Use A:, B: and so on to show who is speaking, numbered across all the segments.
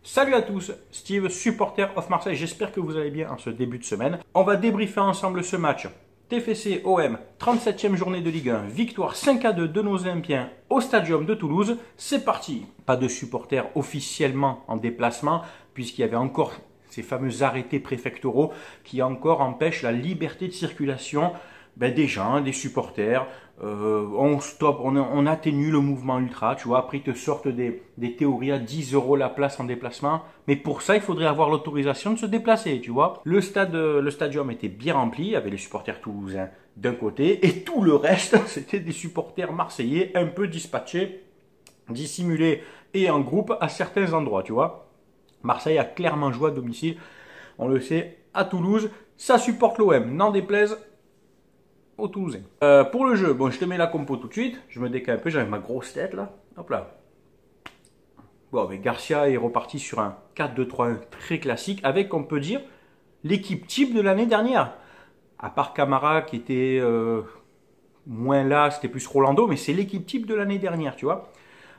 A: Salut à tous, Steve, supporter of Marseille, j'espère que vous allez bien en ce début de semaine. On va débriefer ensemble ce match. TFC OM, 37e journée de Ligue 1, victoire 5-2 de nos Olympiens au Stadium de Toulouse. C'est parti. Pas de supporters officiellement en déplacement, puisqu'il y avait encore ces fameux arrêtés préfectoraux qui encore empêchent la liberté de circulation des gens, des supporters. On stoppe, on atténue le mouvement ultra, tu vois. Après, ils te sortent des théories à 10 € la place en déplacement. Mais pour ça, il faudrait avoir l'autorisation de se déplacer, tu vois. Le stadium était bien rempli, il y avait les supporters toulousains d'un côté, et tout le reste, c'était des supporters marseillais un peu dispatchés, dissimulés et en groupe à certains endroits, tu vois. Marseille a clairement joué à domicile, on le sait, à Toulouse. Ça supporte l'OM, n'en déplaise aux Toulousains. Pour le jeu, bon, je te mets la compo tout de suite. Je me décale un peu, j'avais ma grosse tête là. Hop là. Bon, mais Garcia est reparti sur un 4-2-3-1 très classique avec, on peut dire, l'équipe type de l'année dernière. À part Camara qui était moins là, c'était plus Rolando, mais c'est l'équipe type de l'année dernière, tu vois.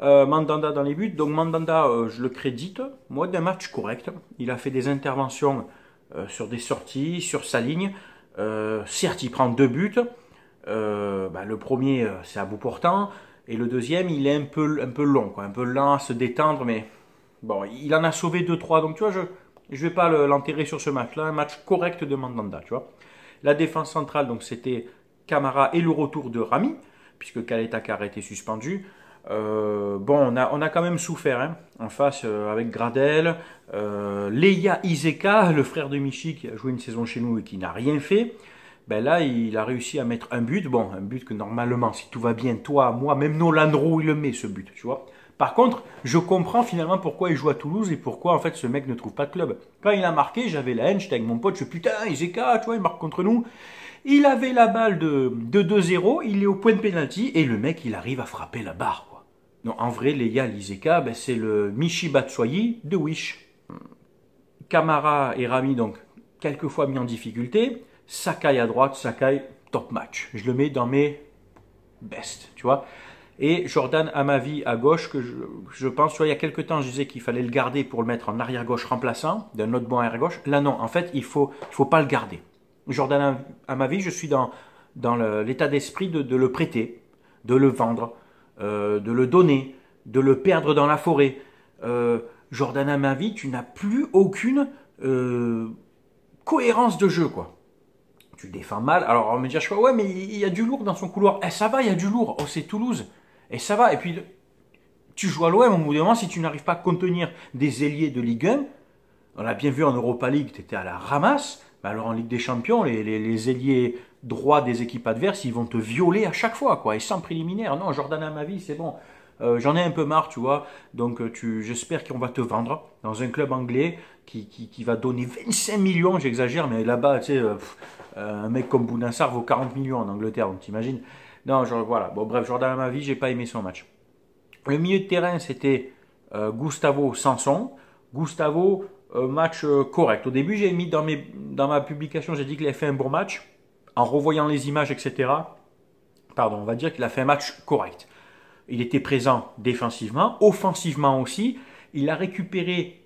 A: Mandanda dans les buts. Donc Mandanda, je le crédite, moi, d'un match correct. Il a fait des interventions sur des sorties, sur sa ligne. Certes, il prend 2 buts. Le premier, c'est à bout portant. Et le deuxième, il est un peu long, quoi, un peu lent à se détendre. Mais bon, il en a sauvé 2-3. Donc, tu vois, je ne vais pas l'enterrer sur ce match-là. Un match correct de Mandanda, tu vois. La défense centrale, donc c'était Camara et le retour de Rami, puisque Kaletakar était suspendu. On a quand même souffert hein, en face avec Gradel, Leia Iseka, le frère de Michi qui a joué une saison chez nous et qui n'a rien fait. Ben là, il a réussi à mettre un but. Bon, un but que normalement, si tout va bien, toi, moi, même Nolan Roux, il le met ce but, tu vois. Par contre, je comprends finalement pourquoi il joue à Toulouse et pourquoi en fait ce mec ne trouve pas de club. Quand il a marqué, j'avais la haine, j'étais avec mon pote, je suis putain, Iseka, tu vois, il marque contre nous. Il avait la balle de 2-0, il est au point de pénalty et le mec, il arrive à frapper la barre, quoi. Non, en vrai, Leia Iseka, c'est le Michi Batshuayi de Wish. Camara et Rami, donc, quelquefois mis en difficulté. Sakai à droite, Sakai, top match. Je le mets dans mes best, tu vois. Et Jordan Amavi à gauche, que je pense, tu vois, il y a quelques temps, je disais qu'il fallait le garder pour le mettre en arrière-gauche remplaçant, d'un autre bon arrière-gauche. Là, non, en fait, il faut pas le garder. Jordan Amavi, je suis dans l'état d'esprit de le prêter, de le vendre, de le donner, de le perdre dans la forêt. Jordan Amavi, tu n'as plus aucune cohérence de jeu, quoi. Tu défends mal. Alors, on va me dire, ouais, mais il y a du lourd dans son couloir. Eh, ça va, il y a du lourd. Oh, c'est Toulouse. Et ça va. Et puis, tu joues à l'OM, au bout d'un moment, si tu n'arrives pas à contenir des ailiers de Ligue 1, on l'a bien vu en Europa League, tu étais à la ramasse. Alors en Ligue des Champions, les ailiers droits des équipes adverses, ils vont te violer à chaque fois, quoi, et sans préliminaire. Non, Jordan Amavi, c'est bon. J'en ai un peu marre, tu vois. Donc j'espère qu'on va te vendre dans un club anglais qui va donner 25 millions, j'exagère, mais là-bas, tu sais, un mec comme Bounassar vaut 40 millions en Angleterre, donc t'imagines. Non, voilà. Bon, bref, Jordan Amavi, j'ai pas aimé son match. Le milieu de terrain, c'était Gustavo Sanson. Gustavo, match correct. Au début, j'ai mis dans ma publication, j'ai dit qu'il avait fait un bon match. En revoyant les images, etc. Pardon, on va dire qu'il a fait un match correct. Il était présent défensivement, offensivement aussi. Il a récupéré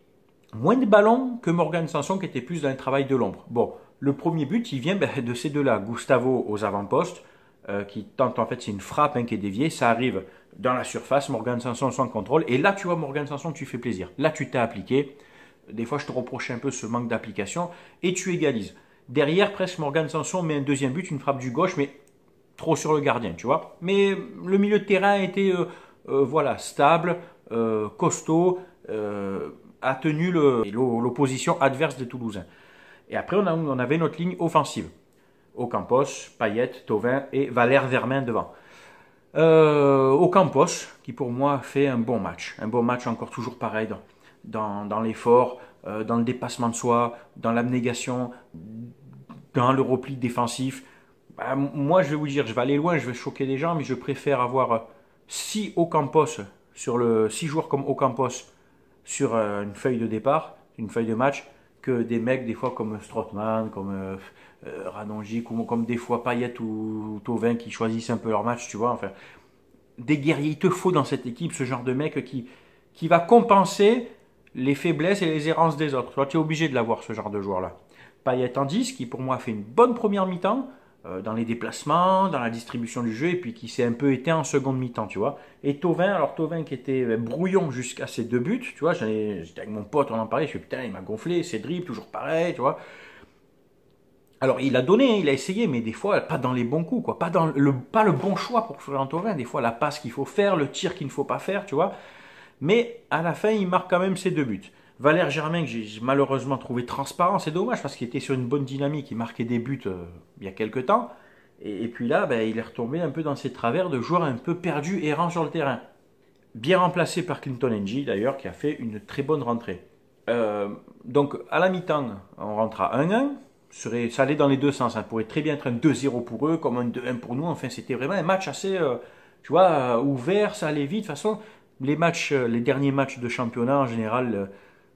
A: moins de ballons que Morgan Sanson qui était plus dans le travail de l'ombre. Bon, le premier but, il vient de ces deux-là. Gustavo aux avant-postes, qui tente, en fait, c'est une frappe qui est déviée. Ça arrive dans la surface, Morgan Sanson sans contrôle. Et là, tu vois, Morgan Sanson, tu fais plaisir. Là, tu t'es appliqué. Des fois, je te reprochais un peu ce manque d'application. Et tu égalises. Derrière, presque, Morgan Sanson met un deuxième but, une frappe du gauche, mais trop sur le gardien, tu vois. Mais le milieu de terrain était stable, costaud, a tenu l'opposition adverse des Toulousains. Et après, on avait notre ligne offensive. Ocampos, Payet, Thauvin et Valère Vermain devant. Ocampos, qui pour moi fait un bon match. Un bon match encore toujours pareil dans l'effort, dans le dépassement de soi, dans l'abnégation, dans le repli défensif. Moi, je vais vous dire, je vais aller loin, je vais choquer les gens, mais je préfère avoir 6 joueurs comme Ocampos sur une feuille de départ, une feuille de match, que des mecs, des fois, comme Strootman, comme Ranonjic, ou comme des fois Payet ou Thauvin qui choisissent un peu leur match, tu vois. Enfin, des guerriers, il te faut dans cette équipe ce genre de mec qui va compenser les faiblesses et les errances des autres. Toi, tu es obligé de l'avoir, ce genre de joueur-là. Payet en 10, qui pour moi a fait une bonne première mi-temps, dans les déplacements, dans la distribution du jeu, et puis qui s'est un peu éteint en seconde mi-temps, tu vois. Et Thauvin, alors Thauvin qui était brouillon jusqu'à ses 2 buts, tu vois, j'étais avec mon pote, on en parlait, je me suis dit, putain, il m'a gonflé, ses dribbles, toujours pareil, tu vois. Alors, il a donné, il a essayé, mais des fois, pas dans les bons coups, quoi. Pas le bon choix pour Florian Thauvin. Des fois, la passe qu'il faut faire, le tir qu'il ne faut pas faire, tu vois. Mais à la fin, il marque quand même ses 2 buts. Valère Germain, que j'ai malheureusement trouvé transparent, c'est dommage parce qu'il était sur une bonne dynamique, il marquait des buts il y a quelques temps. Et puis là, ben, il est retombé un peu dans ses travers de joueur un peu perdu, errant sur le terrain. Bien remplacé par Clinton Ng, d'ailleurs, qui a fait une très bonne rentrée. Donc, à la mi-temps, on rentre à 1-1. Ça allait dans les deux sens. Ça pourrait très bien être un 2-0 pour eux, comme un 2-1 pour nous. Enfin, c'était vraiment un match assez, tu vois, ouvert, ça allait vite. De toute façon, les derniers matchs de championnat, en général,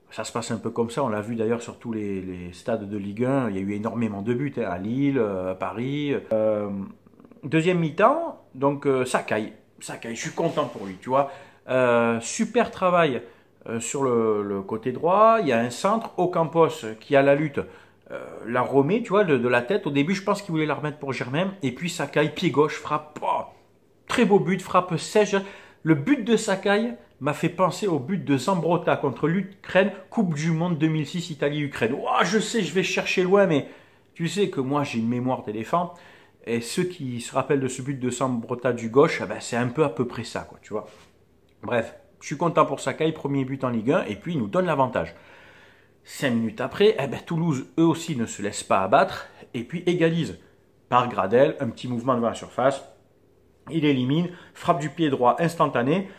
A: ça se passe un peu comme ça. On l'a vu d'ailleurs sur tous les stades de Ligue 1. Il y a eu énormément de buts, hein, à Lille, à Paris. Deuxième mi-temps, donc Sakai, je suis content pour lui, tu vois. Super travail sur le côté droit. Il y a un centre, Ocampos, qui a la lutte. La remet, tu vois, de la tête. Au début, je pense qu'il voulait la remettre pour Germain. Et puis Sakai, pied gauche, frappe. Oh, très beau but, frappe sèche. Le but de Sakai m'a fait penser au but de Zambrotta contre l'Ukraine, Coupe du Monde 2006, Italie-Ukraine. Oh, je sais, je vais chercher loin, mais tu sais que moi, j'ai une mémoire d'éléphant. Et ceux qui se rappellent de ce but de Zambrotta du gauche, eh ben, c'est un peu à peu près ça, quoi, tu vois. Bref, je suis content pour Sakai, premier but en Ligue 1, et puis il nous donne l'avantage. 5 minutes après, eh ben, Toulouse, eux aussi, ne se laissent pas abattre, et puis égalise par Gradel, un petit mouvement devant la surface. Il élimine, frappe du pied droit instantané.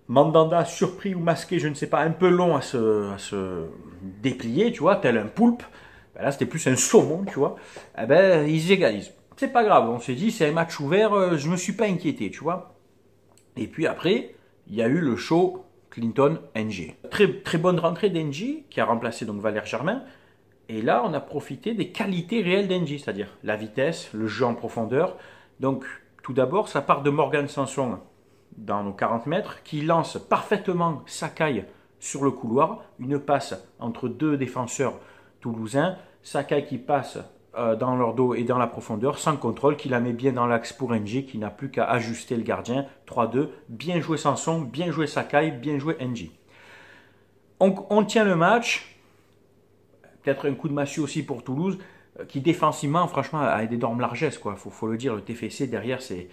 A: Mandanda, surpris ou masqué, je ne sais pas, un peu long à se déplier, tu vois, tel un poulpe. Ben là, c'était plus un saumon, tu vois. Eh ben, ils égalisent. C'est pas grave, on s'est dit, c'est un match ouvert, je ne me suis pas inquiété, tu vois. Et puis après, il y a eu le show Clinton Ng. Très, très bonne rentrée d'Ng, qui a remplacé donc Valère Germain. Et là, on a profité des qualités réelles d'Ng, c'est-à-dire la vitesse, le jeu en profondeur. Donc, tout d'abord, ça part de Morgan Sanson dans nos 40 mètres, qui lance parfaitement Sakai sur le couloir. Une passe entre deux défenseurs toulousains. Sakai qui passe dans leur dos et dans la profondeur, sans contrôle, qui la met bien dans l'axe pour Ng, qui n'a plus qu'à ajuster le gardien. 3-2, bien joué Sanson, bien joué Sakai, bien joué Ng. On tient le match, peut-être un coup de massue aussi pour Toulouse, qui défensivement, franchement, a d'énormes largesses, quoi. Faut le dire, le TFC derrière, c'est...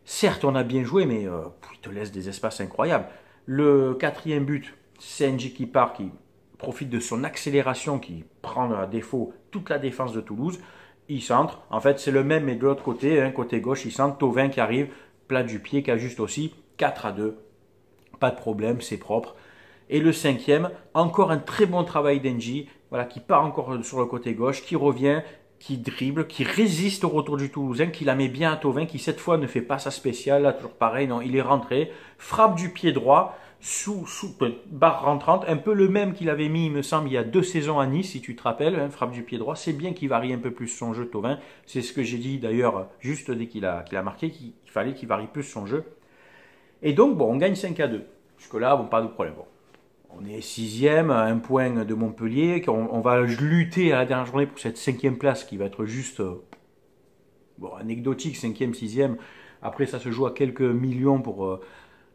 A: Certes, on a bien joué, mais il te laisse des espaces incroyables. Le quatrième but, c'est Ng qui part, qui profite de son accélération, qui prend à défaut toute la défense de Toulouse. Il centre. En fait, c'est le même, mais de l'autre côté, hein, côté gauche, il centre. Thauvin qui arrive, plat du pied, qui ajuste aussi. 4-2. Pas de problème, c'est propre. Et le cinquième, encore un très bon travail d'Ng, voilà, qui part encore sur le côté gauche, qui revient, qui dribble, qui résiste au retour du Toulousain, qui la met bien à Thauvin, qui cette fois ne fait pas sa spéciale, là toujours pareil, non, il est rentré, frappe du pied droit, sous barre rentrante, un peu le même qu'il avait mis, il me semble, il y a 2 saisons à Nice, si tu te rappelles, hein, frappe du pied droit, c'est bien qu'il varie un peu plus son jeu, Thauvin, c'est ce que j'ai dit d'ailleurs, juste dès qu'il a marqué, qu'il fallait qu'il varie plus son jeu. Et donc, bon, on gagne 5-2, jusque-là, bon, pas de problème, bon. On est 6e, à 1 point de Montpellier. On va lutter à la dernière journée pour cette 5e place qui va être juste bon, anecdotique, 5e, 6e. Après, ça se joue à quelques millions pour,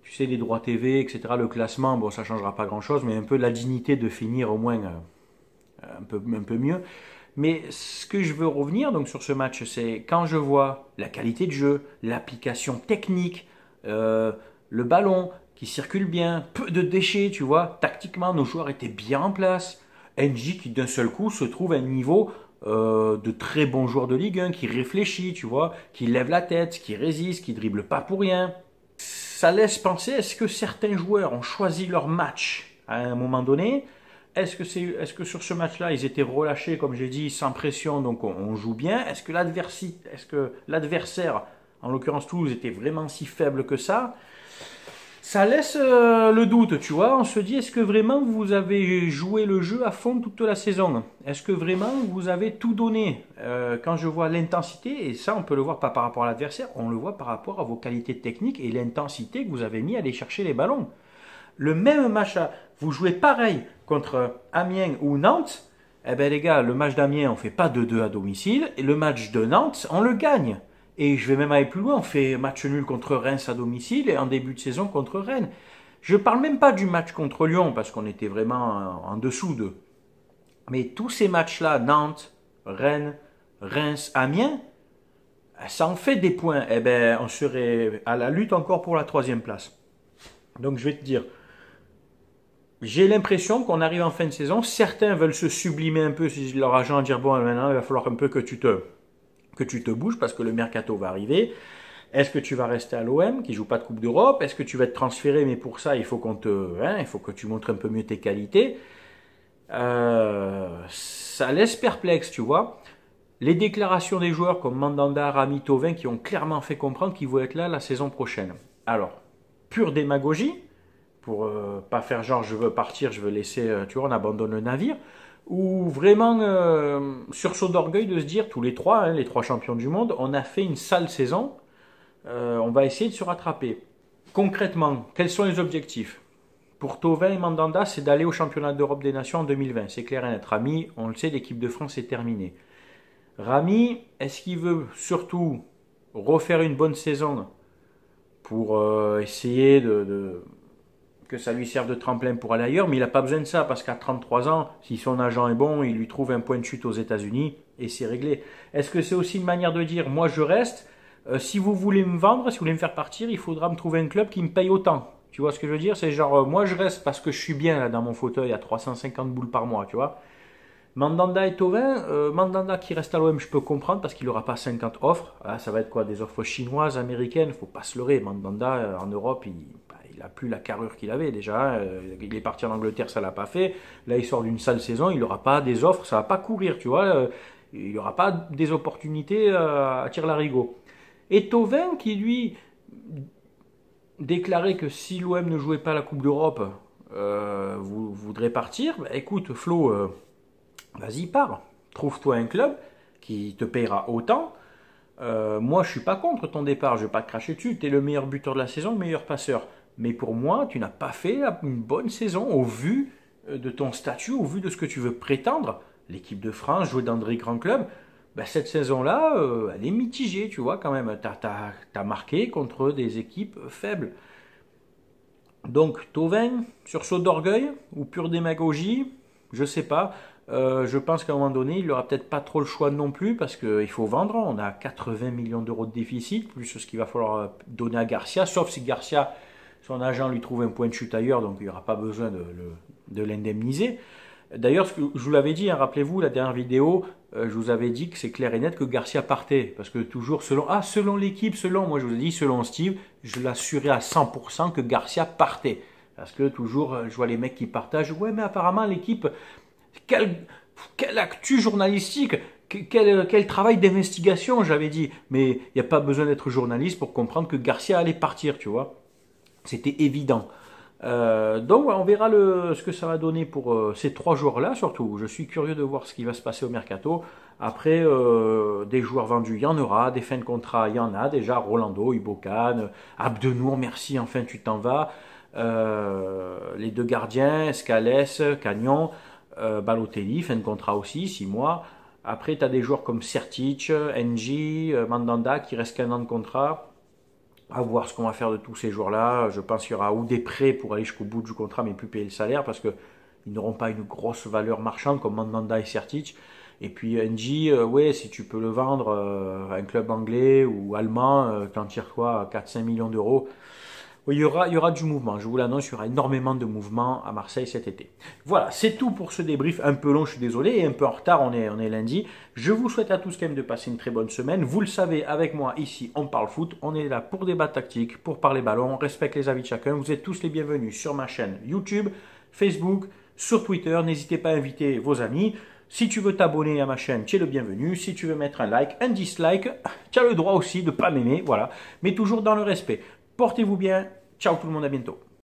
A: tu sais, les droits TV, etc. Le classement, bon, ça ne changera pas grand-chose, mais un peu la dignité de finir au moins un peu mieux. Mais ce que je veux revenir donc sur ce match, c'est quand je vois la qualité de jeu, l'application technique, le ballon qui circule bien, peu de déchets, tu vois. Tactiquement, nos joueurs étaient bien en place. Ng qui d'un seul coup se trouve à un niveau de très bon joueur de Ligue 1, qui réfléchit, tu vois, qui lève la tête, qui résiste, qui dribble pas pour rien. Ça laisse penser, est-ce que certains joueurs ont choisi leur match à un moment donné? Est-ce que sur ce match-là, ils étaient relâchés, comme j'ai dit, sans pression, donc on joue bien? Est-ce que l'adversaire, en l'occurrence Toulouse, était vraiment si faible que ça? Ça laisse le doute, tu vois. On se dit, est-ce que vraiment vous avez joué le jeu à fond toute la saison? Est-ce que vraiment vous avez tout donné? Quand je vois l'intensité, et ça on peut le voir pas par rapport à l'adversaire, on le voit par rapport à vos qualités techniques et l'intensité que vous avez mis à aller chercher les ballons. Le même match, vous jouez pareil contre Amiens ou Nantes, eh ben les gars, le match d'Amiens, on fait pas 2-2 à domicile, et le match de Nantes, on le gagne. Et je vais même aller plus loin, on fait match nul contre Reims à domicile et en début de saison contre Rennes. Je parle même pas du match contre Lyon, parce qu'on était vraiment en dessous d'eux. Mais tous ces matchs-là, Nantes, Rennes, Reims, Amiens, ça en fait des points. Eh ben, on serait à la lutte encore pour la 3e place. Donc je vais te dire, j'ai l'impression qu'on arrive en fin de saison. Certains veulent se sublimer un peu, si leur agent à dire bon, maintenant il va falloir un peu que tu te bouges parce que le mercato va arriver. Est-ce que tu vas rester à l'OM qui joue pas de Coupe d'Europe? Est-ce que tu vas être transféré? Mais pour ça, il faut il faut que tu montres un peu mieux tes qualités. Ça laisse perplexe, tu vois. Les déclarations des joueurs comme Mandanda, Rami, Thauvin qui ont clairement fait comprendre qu'ils vont être là la saison prochaine. Alors, pure démagogie, pour pas faire genre je veux partir, je veux laisser, tu vois, on abandonne le navire, ou vraiment sursaut d'orgueil de se dire tous les trois, les 3 champions du monde, on a fait une sale saison, on va essayer de se rattraper. Concrètement, quels sont les objectifs? Pour Thauvin et Mandanda, c'est d'aller au championnat d'Europe des Nations en 2020, c'est clair et net. Rami, on le sait, l'équipe de France est terminée. Rami, est-ce qu'il veut surtout refaire une bonne saison pour essayer que ça lui serve de tremplin pour aller ailleurs, mais il n'a pas besoin de ça parce qu'à 33 ans, si son agent est bon, il lui trouve un point de chute aux États-Unis et c'est réglé. Est-ce que c'est aussi une manière de dire moi je reste, si vous voulez me vendre, si vous voulez me faire partir, il faudra me trouver un club qui me paye autant. Tu vois ce que je veux dire? C'est genre moi je reste parce que je suis bien là dans mon fauteuil à 350 boules par mois, tu vois. Mandanda et Thauvin, Mandanda qui reste à l'OM, je peux comprendre parce qu'il n'aura pas 50 offres. Ah, ça va être quoi? Des offres chinoises, américaines? Faut pas se leurrer. Mandanda en Europe, il n'a plus la carrure qu'il avait déjà. Il est parti en Angleterre, ça l'a pas fait. Là, il sort d'une sale saison, il n'aura pas des offres, ça va pas courir, tu vois. Il n'aura pas des opportunités à tire-larigot. Et Thauvin qui lui déclarait que si l'OM ne jouait pas la Coupe d'Europe, vous voudrez partir. Bah, écoute, Flo. Vas-y, pars. Trouve-toi un club qui te payera autant. Moi, je suis pas contre ton départ. Je vais pas te cracher dessus. Tu es le meilleur buteur de la saison, le meilleur passeur. Mais pour moi, tu n'as pas fait une bonne saison au vu de ton statut, au vu de ce que tu veux prétendre. L'équipe de France, jouer dans des grands clubs. Ben, cette saison-là, elle est mitigée, tu vois, quand même. T'as marqué contre des équipes faibles. Donc, Thauvin, sursaut d'orgueil ou pure démagogie, je sais pas. Je pense qu'à un moment donné, il n'aura peut-être pas trop le choix non plus parce qu'il faut vendre. On a 80 millions d'euros de déficit, plus ce qu'il va falloir donner à Garcia, sauf si Garcia, son agent lui trouve un point de chute ailleurs, donc il n'y aura pas besoin de l'indemniser. D'ailleurs, ce que je vous l'avais dit, rappelez-vous, la dernière vidéo, je vous avais dit que c'est clair et net que Garcia partait. Parce que toujours, selon l'équipe, moi je vous ai dit, selon Steve, je l'assurais à 100% que Garcia partait. Parce que toujours, je vois les mecs qui partagent, ouais mais apparemment l'équipe... Quelle actu journalistique, quel travail d'investigation, j'avais dit. Mais il n'y a pas besoin d'être journaliste pour comprendre que Garcia allait partir, tu vois. C'était évident. Donc on verra ce que ça va donner pour ces 3 joueurs-là, surtout. Je suis curieux de voir ce qui va se passer au mercato. Après, des joueurs vendus, il y en aura. Des fins de contrat, il y en a. Déjà, Rolando, Ibokan, Abdenour, merci, enfin tu t'en vas. Les 2 gardiens, Escalès, Cagnon. Balotelli, fin de contrat aussi, 6 mois. Après, tu as des joueurs comme Sertic, NJ, Mandanda qui restent qu'1 an de contrat. À voir ce qu'on va faire de tous ces joueurs-là. Je pense qu'il y aura ou des prêts pour aller jusqu'au bout du contrat, mais plus payer le salaire parce qu'ils n'auront pas une grosse valeur marchande comme Mandanda et Sertic. Et puis NJ, ouais, si tu peux le vendre à un club anglais ou allemand, t'en tires quoi, 4-5 millions d'euros. Oui, il y aura du mouvement, je vous l'annonce, il y aura énormément de mouvement à Marseille cet été. Voilà, c'est tout pour ce débrief, un peu long, je suis désolé, et un peu en retard, on est lundi. Je vous souhaite à tous quand même de passer une très bonne semaine. Vous le savez, avec moi ici, on parle foot, on est là pour débat tactique, pour parler ballon, on respecte les avis de chacun. Vous êtes tous les bienvenus sur ma chaîne YouTube, Facebook, sur Twitter, n'hésitez pas à inviter vos amis. Si tu veux t'abonner à ma chaîne, tu es le bienvenu. Si tu veux mettre un like, un dislike, tu as le droit aussi de ne pas m'aimer, voilà. Mais toujours dans le respect. Portez-vous bien. Ciao tout le monde, à bientôt.